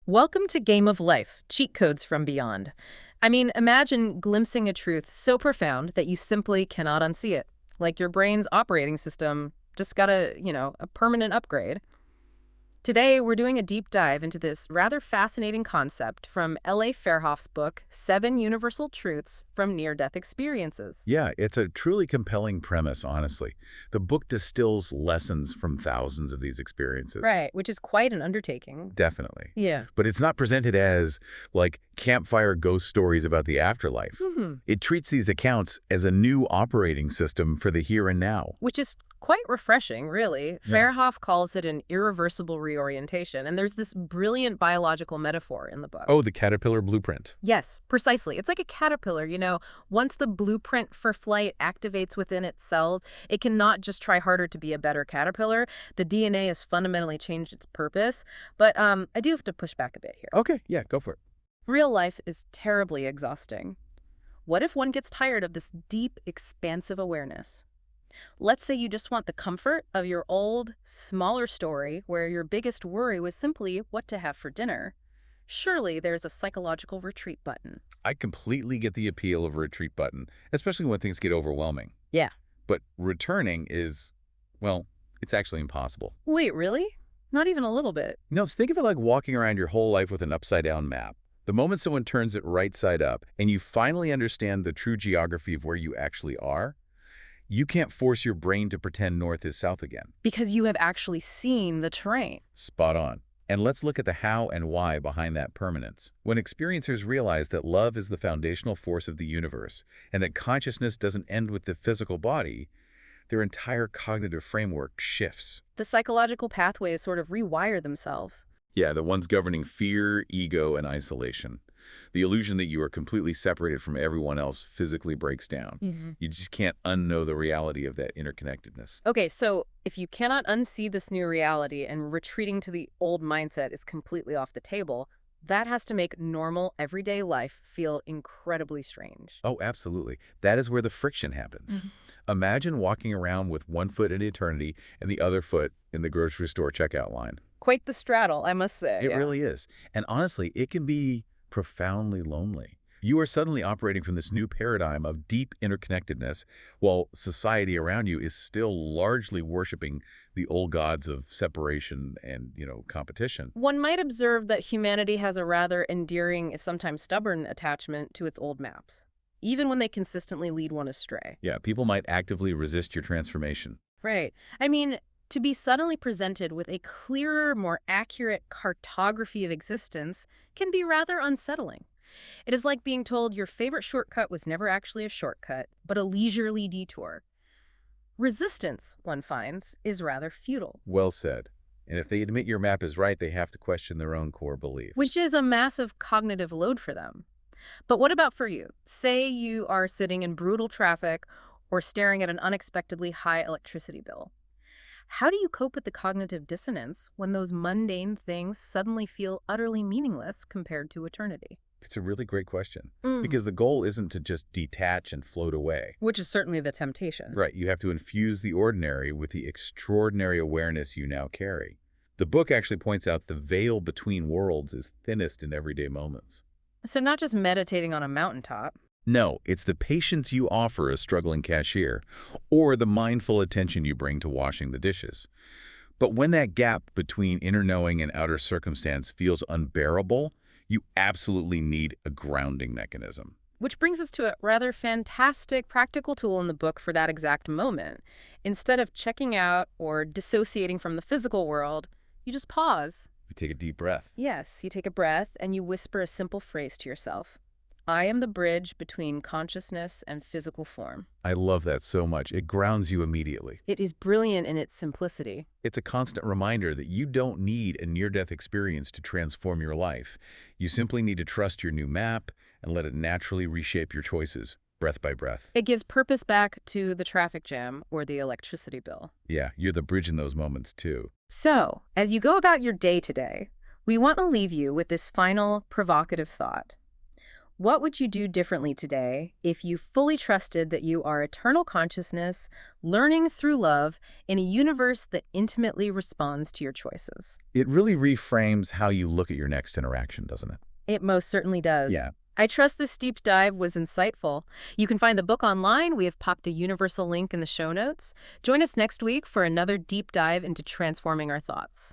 Welcome to Game of Life, cheat codes from beyond. I mean, imagine glimpsing a truth so profound that you simply cannot unsee it. Like your brain's operating system just got a permanent upgrade. Today, we're doing a deep dive into this rather fascinating concept from L.A. Fairhoff's book, 7 Universal Truths from Near-Death Experiences. Yeah, it's a truly compelling premise, honestly. The book distills lessons from thousands of these experiences. Right, which is quite an undertaking. Definitely. Yeah. But it's not presented as, like, campfire ghost stories about the afterlife. It treats these accounts as a new operating system for the here and now. Which is quite refreshing, really. Yeah. Fairhoff calls it an irreversible reorientation, and there's this brilliant biological metaphor in the book. Oh, the caterpillar blueprint. Yes, precisely. It's like a caterpillar, once the blueprint for flight activates within its cells, it cannot just try harder to be a better caterpillar. The DNA has fundamentally changed its purpose. But I do have to push back a bit here. Okay, yeah, go for it. Real life is terribly exhausting. What if one gets tired of this deep, expansive awareness? Let's say you just want the comfort of your old, smaller story where your biggest worry was simply what to have for dinner. Surely there's a psychological retreat button. I completely get the appeal of a retreat button, especially when things get overwhelming. Yeah. But returning is, well, it's actually impossible. Wait, really? Not even a little bit. No, think of it like walking around your whole life with an upside-down map. The moment someone turns it right side up and you finally understand the true geography of where you actually are, you can't force your brain to pretend north is south again. Because you have actually seen the terrain. Spot on. And let's look at the how and why behind that permanence. When experiencers realize that love is the foundational force of the universe and that consciousness doesn't end with the physical body, their entire cognitive framework shifts. The psychological pathways sort of rewire themselves. Yeah, the ones governing fear, ego, and isolation. The illusion that you are completely separated from everyone else physically breaks down. You just can't unknow the reality of that interconnectedness. Okay, so if you cannot unsee this new reality and retreating to the old mindset is completely off the table, that has to make normal, everyday life feel incredibly strange. Oh, absolutely. That is where the friction happens. Imagine walking around with one foot in eternity and the other foot in the grocery store checkout line. Quite the straddle, I must say. It really is. And honestly, it can be profoundly lonely. You are suddenly operating from this new paradigm of deep interconnectedness while society around you is still largely worshiping the old gods of separation and, competition. One might observe that humanity has a rather endearing, if sometimes stubborn, attachment to its old maps, even when they consistently lead one astray. Yeah, people might actively resist your transformation. Right. I mean, to be suddenly presented with a clearer, more accurate cartography of existence can be rather unsettling. It is like being told your favorite shortcut was never actually a shortcut, but a leisurely detour. Resistance, one finds, is rather futile. Well said. And if they admit your map is right, they have to question their own core beliefs. Which is a massive cognitive load for them. But what about for you? Say you are sitting in brutal traffic or staring at an unexpectedly high electricity bill. How do you cope with the cognitive dissonance when those mundane things suddenly feel utterly meaningless compared to eternity? It's a really great question, because the goal isn't to just detach and float away. Which is certainly the temptation. Right, you have to infuse the ordinary with the extraordinary awareness you now carry. The book actually points out the veil between worlds is thinnest in everyday moments. So not just meditating on a mountaintop. No, it's the patience you offer a struggling cashier, or the mindful attention you bring to washing the dishes. But when that gap between inner knowing and outer circumstance feels unbearable, you absolutely need a grounding mechanism. Which brings us to a rather fantastic practical tool in the book for that exact moment. Instead of checking out or dissociating from the physical world, you just pause. You take a deep breath. Yes, you take a breath and you whisper a simple phrase to yourself. I am the bridge between consciousness and physical form. I love that so much. It grounds you immediately. It is brilliant in its simplicity. It's a constant reminder that you don't need a near-death experience to transform your life. You simply need to trust your new map and let it naturally reshape your choices, breath by breath. It gives purpose back to the traffic jam or the electricity bill. Yeah, you're the bridge in those moments too. So, as you go about your day today, we want to leave you with this final provocative thought. What would you do differently today if you fully trusted that you are eternal consciousness, learning through love, in a universe that intimately responds to your choices? It really reframes how you look at your next interaction, doesn't it? It most certainly does. Yeah. I trust this deep dive was insightful. You can find the book online. We have popped a universal link in the show notes. Join us next week for another deep dive into transforming our thoughts.